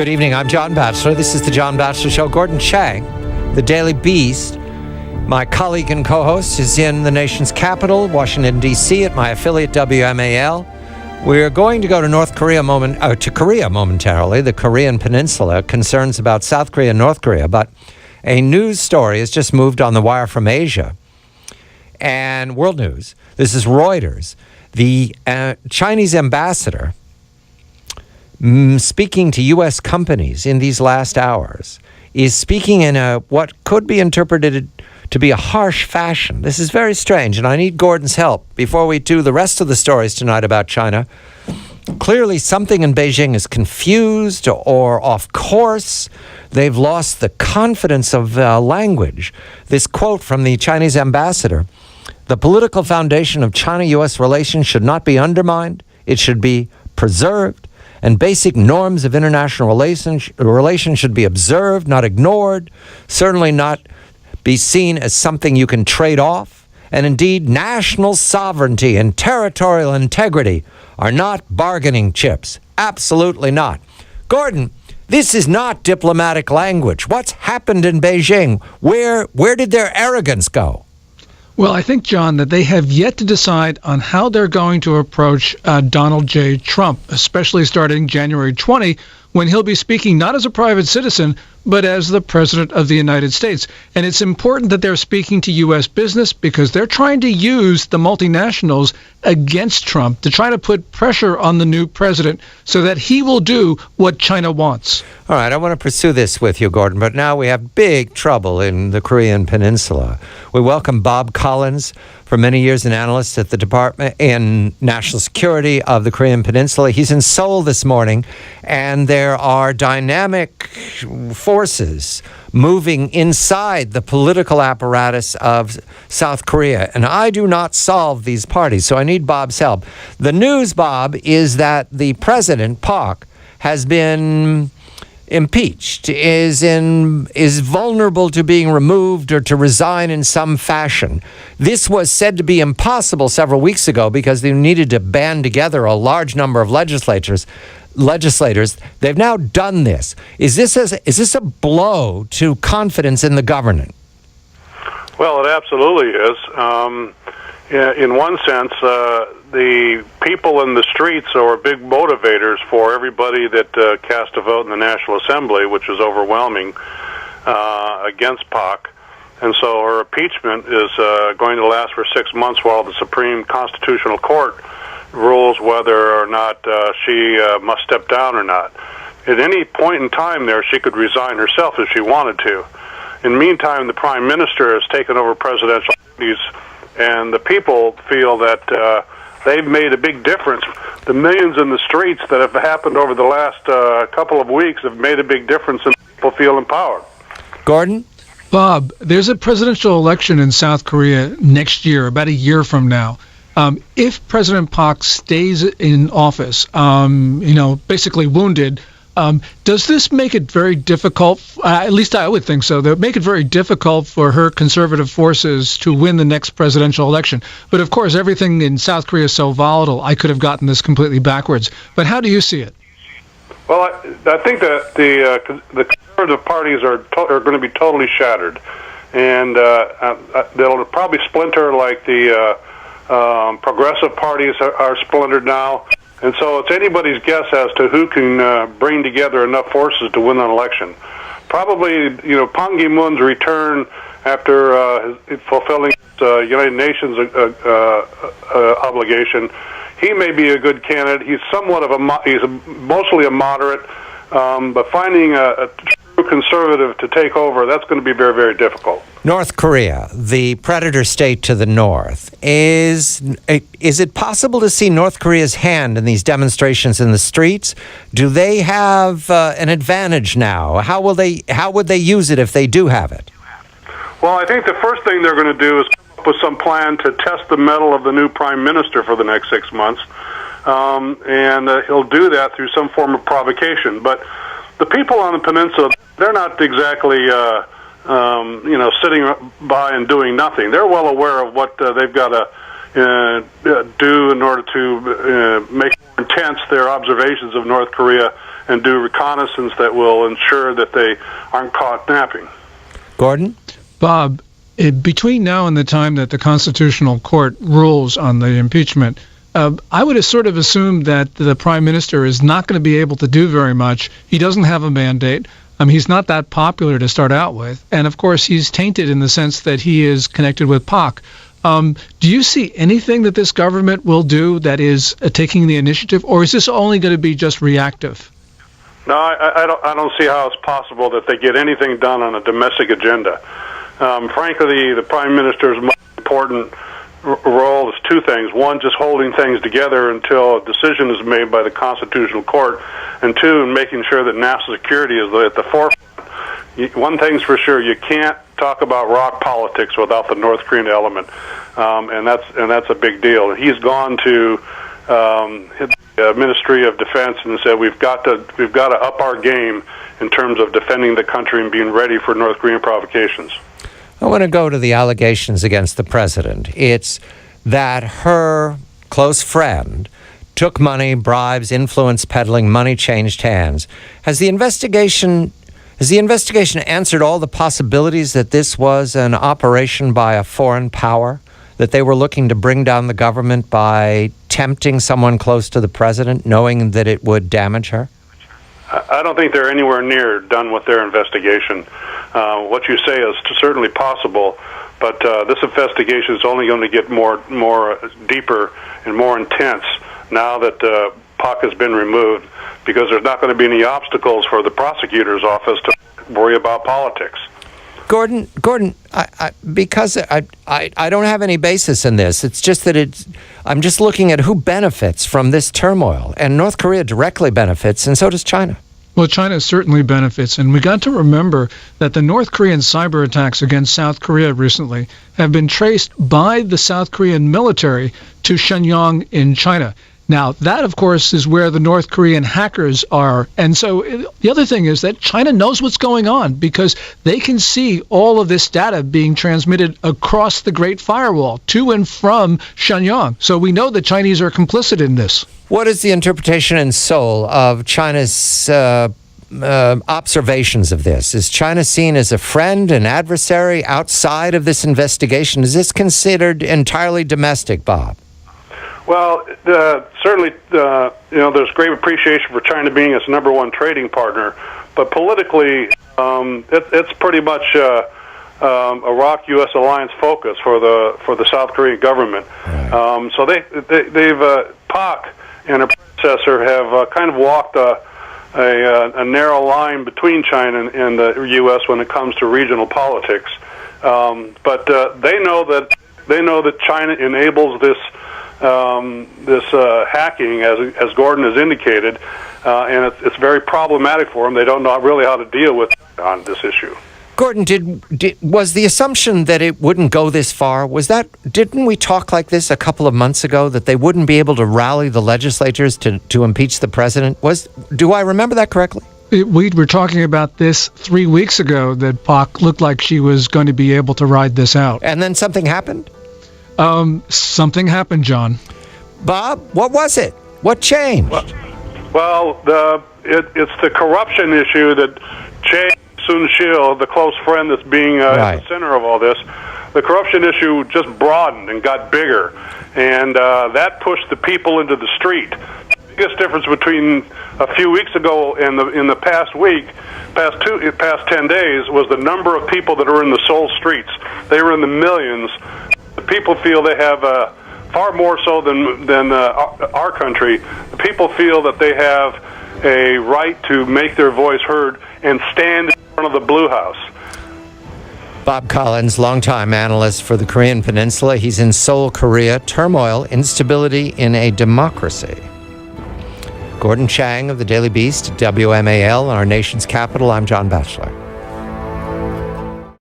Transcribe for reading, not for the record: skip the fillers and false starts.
Good evening. I'm John Batchelor. This is the John Batchelor Show. Gordon Chang, the Daily Beast, my colleague and co-host, is in the nation's capital, Washington, D.C., at my affiliate WMAL. We're going to go to Korea momentarily, the Korean Peninsula, concerns about South Korea and North Korea. But a news story has just moved on the wire from Asia and world news. This is Reuters. The Chinese ambassador, speaking to U.S. companies in these last hours, is speaking in what could be interpreted to be a harsh fashion. This is very strange, and I need Gordon's help before we do the rest of the stories tonight about China. Clearly, something in Beijing is confused or off course. They've lost the confidence of language. This quote from the Chinese ambassador: "The political foundation of China-U.S. relations should not be undermined. It should be preserved. And basic norms of international relations should be observed, not ignored, certainly not be seen as something you can trade off. And indeed, national sovereignty and territorial integrity are not bargaining chips. Absolutely not." Gordon, this is not diplomatic language. What's happened in Beijing? Where did their arrogance go? Well, I think, John, that they have yet to decide on how they're going to approach Donald J. Trump, especially starting January 20, when he'll be speaking not as a private citizen, but as the President of the United States. And it's important that they're speaking to U.S. business because they're trying to use the multinationals against Trump to try to put pressure on the new president so that he will do what China wants. All right, I want to pursue this with you, Gordon, but now we have big trouble in the Korean Peninsula. We welcome Bob Collins, for many years an analyst at the Department in National Security of the Korean Peninsula. He's in Seoul this morning, and there are dynamic forces moving inside the political apparatus of South Korea. And I do not solve these parties, so I need Bob's help. The news, Bob, is that the president, Park, has been impeached, is vulnerable to being removed or to resign in some fashion. This was said to be impossible several weeks ago because they needed to band together a large number of legislators. They've now done this. Is this a blow to confidence in the government? Well, it absolutely is. In one sense, the people in the streets are big motivators for everybody that cast a vote in the National Assembly, which is overwhelming against Pak. And so her impeachment is going to last for 6 months while the Supreme Constitutional Court rules whether or not she must step down or not. At any point in time there, she could resign herself if she wanted to. In the meantime, the Prime Minister has taken over presidential duties, and the people feel that they've made a big difference. The millions in the streets that have happened over the last couple of weeks have made a big difference, and people feel empowered. Gordon? Bob, there's a presidential election in South Korea next year, about a year from now. If President Park stays in office, basically wounded, does this make it very difficult, at least I would think so, that make it very difficult for her conservative forces to win the next presidential election? But of course, everything in South Korea is so volatile, I could have gotten this completely backwards. But how do you see it? Well, I think that the conservative parties are going to be totally shattered. And they'll probably splinter like the progressive parties are splintered now. And so it's anybody's guess as to who can bring together enough forces to win an election. Probably, Pan Ki-moon's return after fulfilling his United Nations obligation, he may be a good candidate. He's somewhat of mostly a moderate, but finding a true conservative to take over, that's going to be very, very difficult. North Korea, the predator state to the north, is it possible to see North Korea's hand in these demonstrations in the streets? Do they have an advantage now? How would they use it if they do have it? Well, I think the first thing they're going to do is come up with some plan to test the mettle of the new prime minister for the next 6 months, and he'll do that through some form of provocation. But the people on the peninsula, they're not exactly sitting by and doing nothing. They're well aware of what they've got to do in order to make more intense their observations of North Korea and do reconnaissance that will ensure that they aren't caught napping. Gordon? Bob, between now and the time that the Constitutional Court rules on the impeachment, I would have sort of assumed that the Prime Minister is not going to be able to do very much. He doesn't have a mandate. He's not that popular to start out with. And, of course, he's tainted in the sense that he is connected with PAC. Do you see anything that this government will do that is taking the initiative, or is this only going to be just reactive? No, I don't see how it's possible that they get anything done on a domestic agenda. Frankly, the Prime Minister's most important role is two things. One, just holding things together until a decision is made by the Constitutional Court, and two, making sure that national security is at the forefront. One thing's for sure, you can't talk about rock politics without the North Korean element, and that's a big deal. He's gone to the Ministry of Defense and said we've got to up our game in terms of defending the country and being ready for North Korean provocations. I want to go to the allegations against the president. It's that her close friend took money, bribes, influence peddling, money changed hands. Has the investigation answered all the possibilities that this was an operation by a foreign power, that they were looking to bring down the government by tempting someone close to the president, knowing that it would damage her? I don't think they're anywhere near done with their investigation. What you say is certainly possible, but this investigation is only going to get more deeper and more intense now that PAC has been removed, because there's not going to be any obstacles for the prosecutor's office to worry about politics. Gordon, because I don't have any basis in this. It's just that I'm just looking at who benefits from this turmoil, and North Korea directly benefits, and so does China. Well, China certainly benefits, and we got to remember that the North Korean cyber attacks against South Korea recently have been traced by the South Korean military to Shenyang in China. Now, that, of course, is where the North Korean hackers are. And so the other thing is that China knows what's going on, because they can see all of this data being transmitted across the Great Firewall to and from Shenyang. So we know the Chinese are complicit in this. What is the interpretation in Seoul of China's observations of this? Is China seen as a friend, an adversary outside of this investigation? Is this considered entirely domestic, Bob? Well, certainly, there's great appreciation for China being its number one trading partner, but politically, it's pretty much a ROC-U.S. alliance focus for the South Korean government. Right. So they've PAC and her predecessor have kind of walked a narrow line between China and the U.S. when it comes to regional politics. But they know that China enables this hacking, as Gordon has indicated, and it's very problematic for them. They don't know really how to deal with on this issue. Gordon, was the assumption that it wouldn't go this far? Didn't we talk like this a couple of months ago, that they wouldn't be able to rally the legislators to impeach the president? Do I remember that correctly? We were talking about this 3 weeks ago, that PAC looked like she was going to be able to ride this out. And then something happened? Something happened, John. Bob, what was it? What changed? Well, it's the corruption issue that Chang Soon-shil, the close friend that's being at the center of all this, the corruption issue just broadened and got bigger, and that pushed the people into the street. The biggest difference between a few weeks ago and in the past 10 days was the number of people that are in the Seoul streets. They were in the millions. The people feel they have far more so than our country. The people feel that they have a right to make their voice heard and stand in front of the Blue House. Bob Collins, longtime analyst for the Korean Peninsula. He's in Seoul, Korea. Turmoil, instability in a democracy. Gordon Chang of the Daily Beast, WMAL, in our nation's capital. I'm John Batchelor.